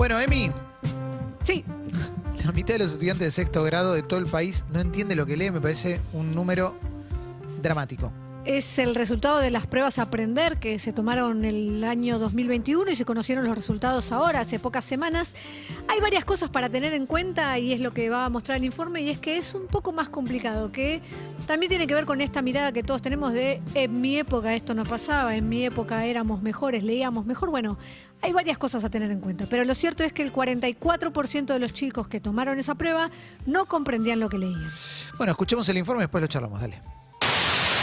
Bueno, Emi, Sí, la mitad de los estudiantes de sexto grado de todo el país no entiende lo que lee, me parece un número dramático. es el resultado de las pruebas Aprender que se tomaron el año 2021 y se conocieron los resultados ahora, hace pocas semanas. Hay varias cosas para tener en cuenta y es lo que va a mostrar el informe, y es que es un poco más complicado, que también tiene que ver con esta mirada que todos tenemos de en mi época esto no pasaba, en mi época éramos mejores, leíamos mejor. Bueno, hay varias cosas a tener en cuenta, pero lo cierto es que el 44% de los chicos que tomaron esa prueba no comprendían lo que leían. Bueno, escuchemos el informe y después lo charlamos, dale.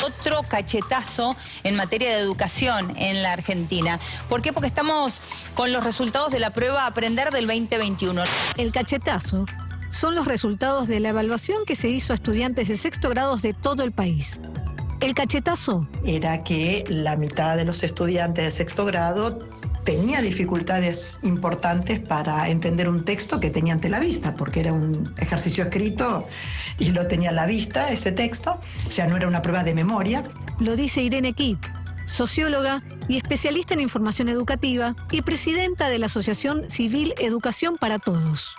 Otro cachetazo en materia de educación en la Argentina. ¿Por qué? Porque estamos con los resultados de la prueba Aprender del 2021. El cachetazo son los resultados de la evaluación que se hizo a estudiantes de sexto grado de todo el país. El cachetazo era que la mitad de los estudiantes de sexto grado tenía dificultades importantes para entender un texto que tenía ante la vista, porque era un ejercicio escrito y lo tenía a la vista, ese texto. O sea, no era una prueba de memoria. lo dice Irene Kitt, socióloga y especialista en información educativa y presidenta de la Asociación Civil Educación para Todos.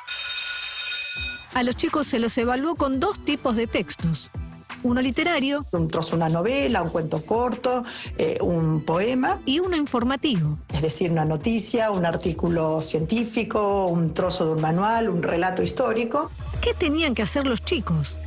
A los chicos se los evaluó con dos tipos de textos. Uno literario Un trozo, una novela, un cuento corto, un poema, y uno informativo. es decir, una noticia, un artículo científico, un trozo de un manual, un relato histórico. ¿Qué tenían que hacer los chicos?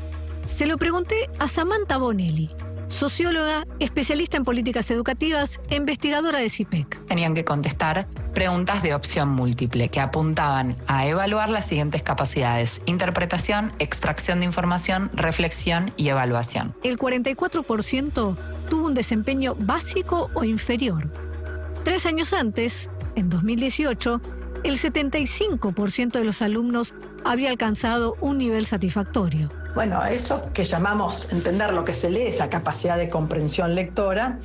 Se lo pregunté a Samantha Bonelli, socióloga, especialista en políticas educativas e investigadora de CIPEC. Tenían que contestar preguntas de opción múltiple que apuntaban a evaluar las siguientes capacidades: interpretación, extracción de información, reflexión y evaluación. El 44% tuvo un desempeño básico o inferior. 3 años antes, en 2018, el 75% de los alumnos había alcanzado un nivel satisfactorio. Bueno, eso que llamamos entender lo que se lee, esa capacidad de comprensión lectora,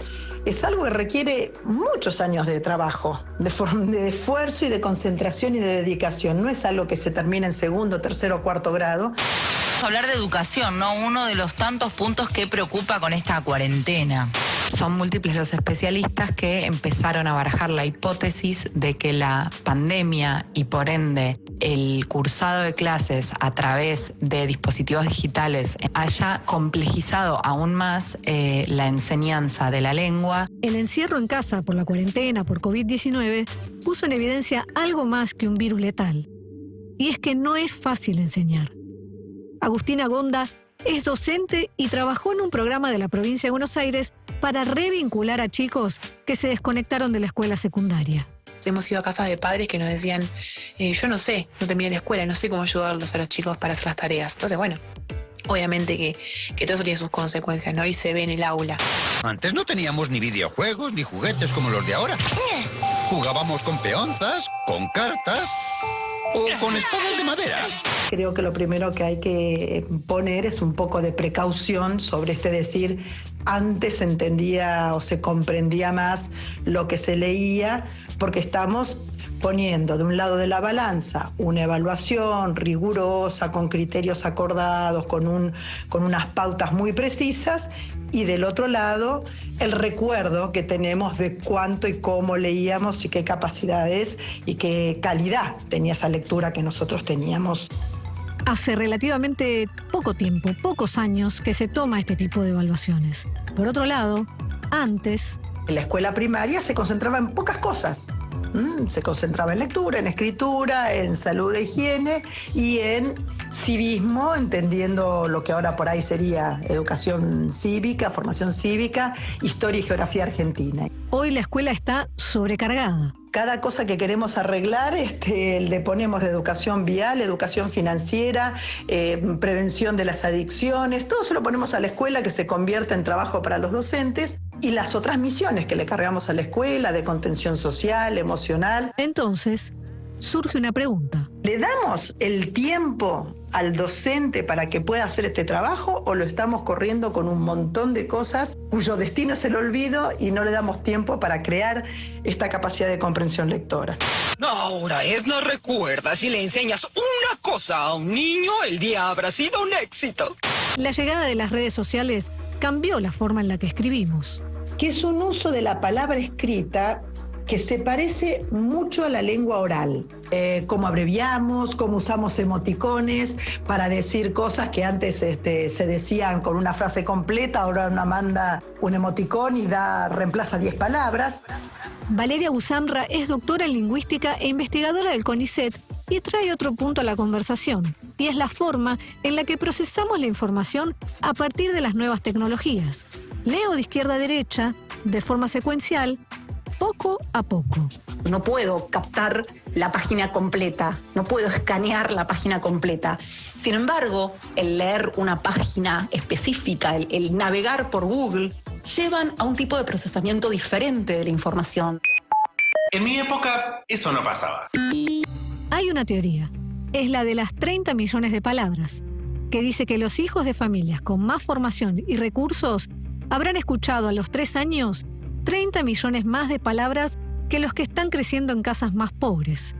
es algo que requiere muchos años de trabajo, de esfuerzo y de concentración y de dedicación. No es algo que se termina en segundo, tercero o cuarto grado. Hablar de educación, ¿no? Uno de los tantos puntos que preocupa con esta cuarentena. Son múltiples los especialistas que empezaron a barajar la hipótesis de que la pandemia y por ende el cursado de clases a través de dispositivos digitales haya complejizado aún más la enseñanza de la lengua. El encierro en casa por la cuarentena, por COVID-19, puso en evidencia algo más que un virus letal. Y es que no es fácil enseñar. Agustina Gonda es docente y trabajó en un programa de la provincia de Buenos Aires para revincular a chicos que se desconectaron de la escuela secundaria. Hemos ido a casas de padres que nos decían, yo no sé, no terminé la escuela, no sé cómo ayudarlos a los chicos para hacer las tareas. Entonces, bueno, obviamente que todo eso tiene sus consecuencias, ¿no? Y se ve en el aula. Antes no teníamos ni videojuegos ni juguetes como los de ahora. Jugábamos con peonzas, con cartas o con espadas de madera. Creo que lo primero que hay que poner es un poco de precaución sobre decir, antes se entendía o se comprendía más lo que se leía, porque estamos poniendo de un lado de la balanza una evaluación rigurosa, con criterios acordados, con unas pautas muy precisas, y del otro lado el recuerdo que tenemos de cuánto y cómo leíamos y qué capacidades y qué calidad tenía esa lectura que nosotros teníamos. Hace relativamente poco tiempo, pocos años, que se toma este tipo de evaluaciones. Por otro lado, antes, En la escuela primaria se concentraba en pocas cosas. Se concentraba en lectura, en escritura, en salud e higiene y en civismo, entendiendo lo que ahora por ahí sería educación cívica, formación cívica, historia y geografía argentina. hoy la escuela está sobrecargada. Cada cosa que queremos arreglar le ponemos de educación vial, educación financiera, prevención de las adicciones, todo se lo ponemos a la escuela, que se convierte en trabajo para los docentes, y las otras misiones que le cargamos a la escuela, de contención social, emocional. Entonces, surge una pregunta. ¿Le damos el tiempo al docente para que pueda hacer este trabajo o lo estamos corriendo con un montón de cosas cuyo destino es el olvido y no le damos tiempo para crear esta capacidad de comprensión lectora? Ahora, Edna, recuerda, si le enseñas una cosa a un niño, el día habrá sido un éxito. La llegada de las redes sociales cambió la forma en la que escribimos. Que es un uso de la palabra escrita que se parece mucho a la lengua oral. Cómo abreviamos, cómo usamos emoticones para decir cosas que antes se decían con una frase completa, ahora uno manda un emoticón y reemplaza 10 palabras. Valeria Usamra es doctora en lingüística e investigadora del CONICET y trae otro punto a la conversación, y es la forma en la que procesamos la información a partir de las nuevas tecnologías. Leo de izquierda a derecha, de forma secuencial, poco a poco. No puedo captar la página completa, no puedo escanear la página completa. Sin embargo, el leer una página específica, el navegar por Google, llevan a un tipo de procesamiento diferente de la información. En mi época, eso no pasaba. Hay una teoría, es la de las 30 millones de palabras, que dice que los hijos de familias con más formación y recursos habrán escuchado a los 3 años 30 millones más de palabras que los que están creciendo en casas más pobres.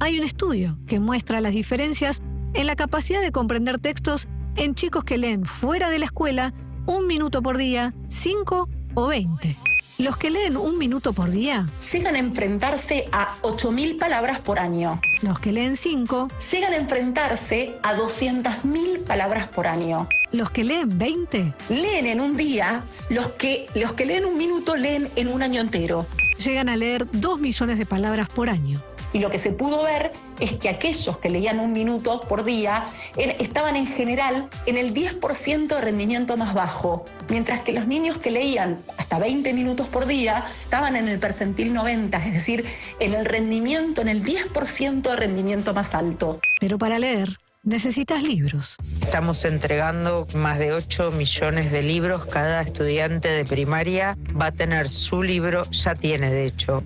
Hay un estudio que muestra las diferencias en la capacidad de comprender textos en chicos que leen fuera de la escuela 1 minuto por día, 5 o 20. Los que leen 1 minuto por día llegan a enfrentarse a 8.000 palabras por año. Los que leen 5 llegan a enfrentarse a 200.000 palabras por año. Los que leen 20 leen en un día, los que leen 1 minuto leen en un año entero. Llegan a leer 2 millones de palabras por año. Y lo que se pudo ver es que aquellos que leían 1 minuto por día estaban en general en el 10% de rendimiento más bajo, mientras que los niños que leían hasta 20 minutos por día estaban en el percentil 90, es decir, en el 10% de rendimiento más alto. Pero para leer necesitas libros. Estamos entregando más de 8 millones de libros. Cada estudiante de primaria va a tener su libro, ya tiene de hecho,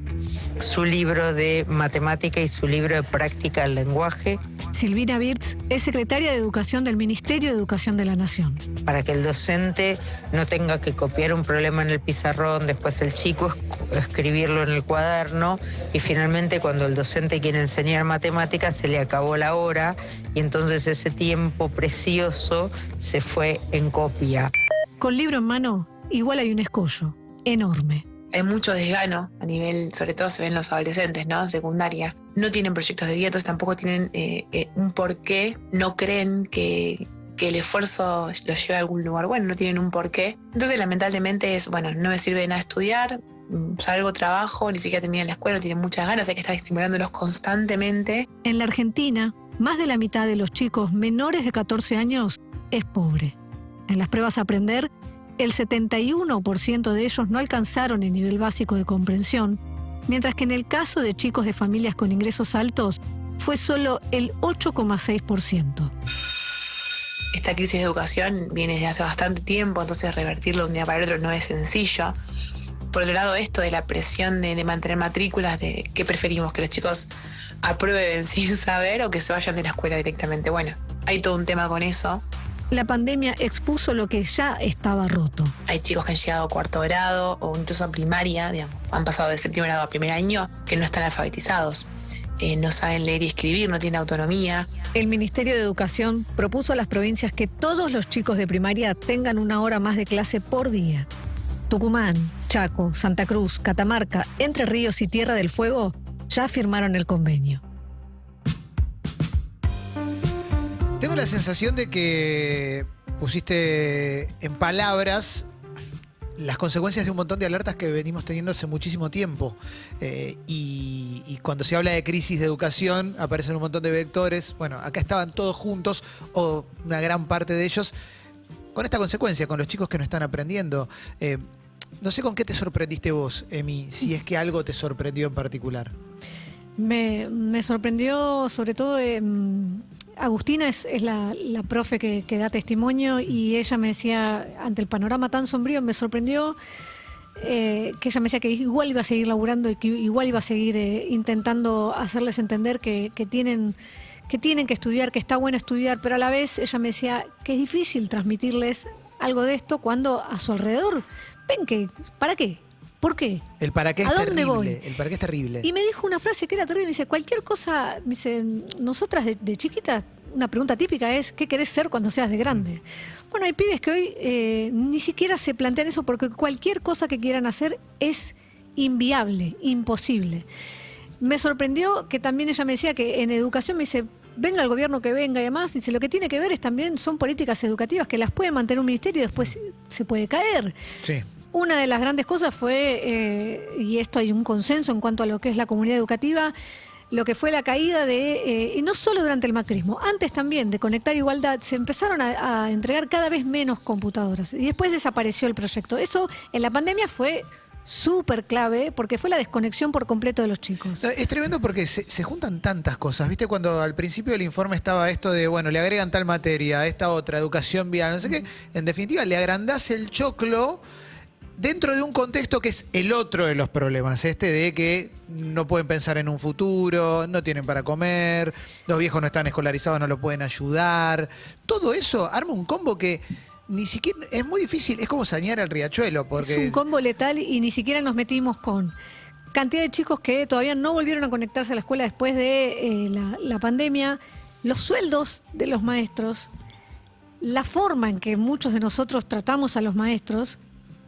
su libro de matemática y su libro de práctica del lenguaje. Silvina Birtz es secretaria de Educación del Ministerio de Educación de la Nación. Para que el docente no tenga que copiar un problema en el pizarrón, después el chico escribirlo en el cuaderno y finalmente cuando el docente quiere enseñar matemáticas se le acabó la hora y entonces ese tiempo precioso se fue en copia. Con libro en mano, igual hay un escollo enorme. Hay mucho desgano a nivel, sobre todo se ven los adolescentes, ¿no? Secundaria. No tienen proyectos de vida, entonces tampoco tienen un porqué. No creen que el esfuerzo los lleve a algún lugar. Bueno, no tienen un porqué. Entonces, lamentablemente no me sirve de nada estudiar. Salgo, trabajo, ni siquiera terminé la escuela, no tienen muchas ganas, hay que estar estimulándolos constantemente. En la Argentina, más de la mitad de los chicos menores de 14 años es pobre. En las pruebas a aprender, el 71% de ellos no alcanzaron el nivel básico de comprensión, mientras que en el caso de chicos de familias con ingresos altos fue solo el 8,6%. Esta crisis de educación viene desde hace bastante tiempo, entonces revertirlo de un día para el otro no es sencillo. Por otro lado, esto de la presión de mantener matrículas, de qué preferimos, que los chicos aprueben sin saber o que se vayan de la escuela directamente. Bueno, hay todo un tema con eso. La pandemia expuso lo que ya estaba roto. Hay chicos que han llegado a 4º grado o incluso a primaria, digamos, han pasado de 7º grado a 1er año, que no están alfabetizados. No saben leer y escribir, no tienen autonomía. El Ministerio de Educación propuso a las provincias que todos los chicos de primaria tengan 1 hora más de clase por día. Tucumán, Chaco, Santa Cruz, Catamarca, Entre Ríos y Tierra del Fuego ya firmaron el convenio. Tengo la sensación de que pusiste en palabras las consecuencias de un montón de alertas que venimos teniendo hace muchísimo tiempo. Y cuando se habla de crisis de educación aparecen un montón de vectores. Bueno, acá estaban todos juntos, o una gran parte de ellos, con esta consecuencia, con los chicos que no están aprendiendo. No sé con qué te sorprendiste vos, Emi, si es que algo te sorprendió en particular. Me sorprendió sobre todo, Agustina es la profe que da testimonio y ella me decía, ante el panorama tan sombrío, me sorprendió que ella me decía que igual iba a seguir laburando y que igual iba a seguir intentando hacerles entender que tienen que estudiar, que está bueno estudiar, pero a la vez ella me decía que es difícil transmitirles algo de esto cuando a su alrededor ven que, ¿para qué? ¿Por qué? El para qué es ¿A dónde terrible. voy? El para qué es terrible. Y me dijo una frase que era terrible. Me dice, cualquier cosa, me dice, nosotras de chiquitas, una pregunta típica es, ¿qué querés ser cuando seas de grande? Bueno, hay pibes que hoy ni siquiera se plantean eso porque cualquier cosa que quieran hacer es inviable, imposible. Me sorprendió que también ella me decía que en educación me dice, venga el gobierno que venga y demás, dice, lo que tiene que ver es también son políticas educativas que las puede mantener un ministerio y después se puede caer. Sí. Una de las grandes cosas fue, y esto hay un consenso en cuanto a lo que es la comunidad educativa, lo que fue la caída de, y no solo durante el macrismo, antes también de Conectar Igualdad, se empezaron a entregar cada vez menos computadoras y después desapareció el proyecto. Eso en la pandemia fue súper clave porque fue la desconexión por completo de los chicos. Es tremendo porque se juntan tantas cosas. ¿Viste? Cuando al principio del informe estaba esto de, bueno, le agregan tal materia, esta otra, educación vial, no sé qué. En definitiva, le agrandás el choclo dentro de un contexto que es el otro de los problemas, de que no pueden pensar en un futuro, no tienen para comer, los viejos no están escolarizados, no lo pueden ayudar. Todo eso arma un combo que ni siquiera es muy difícil, es como sanear el riachuelo. Porque es un combo letal y ni siquiera nos metimos con cantidad de chicos que todavía no volvieron a conectarse a la escuela después de la pandemia, los sueldos de los maestros, la forma en que muchos de nosotros tratamos a los maestros.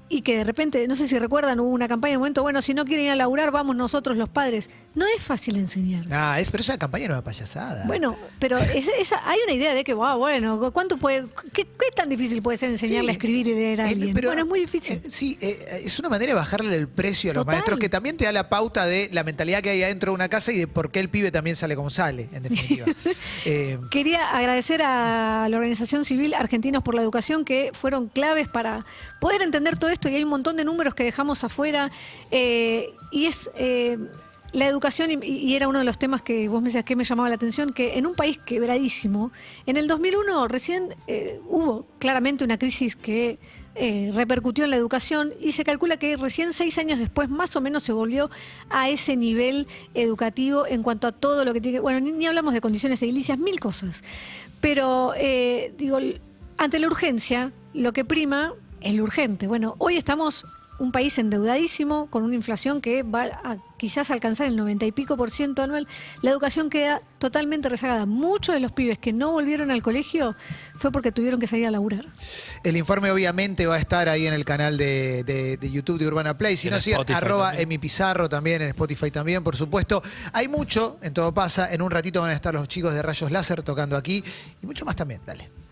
Y que de repente, no sé si recuerdan, hubo una campaña en un momento, bueno, si no quieren ir a laburar, vamos nosotros los padres. No es fácil enseñar. Pero esa campaña no es payasada. Bueno, pero hay una idea de que, bueno, ¿cuánto puede, qué tan difícil puede ser enseñarle a escribir y leer a alguien? Bueno, es muy difícil. Es una manera de bajarle el precio a los Total. maestros, que también te da la pauta de la mentalidad que hay adentro de una casa y de por qué el pibe también sale como sale, en definitiva. Quería agradecer a la Organización Civil Argentinos por la Educación, que fueron claves para poder entender todo esto, y hay un montón de números que dejamos afuera, y es la educación, y era uno de los temas que vos me decías que me llamaba la atención, que en un país quebradísimo, en el 2001 recién hubo claramente una crisis que repercutió en la educación, y se calcula que recién 6 años después más o menos se volvió a ese nivel educativo en cuanto a todo lo que tiene que, bueno, ni hablamos de condiciones edilicias, 1000 cosas, pero digo, ante la urgencia, lo que prima es lo urgente. Bueno, hoy estamos un país endeudadísimo, con una inflación que va a quizás alcanzar el 90 y pico % anual. La educación queda totalmente rezagada. Muchos de los pibes que no volvieron al colegio fue porque tuvieron que salir a laburar. El informe obviamente va a estar ahí en el canal de YouTube de Urbana Play. Si no, sí, @emipizarro también, en Spotify también, por supuesto. Hay mucho, en Todo Pasa. En un ratito van a estar los chicos de Rayos Láser tocando aquí. Y mucho más también. Dale.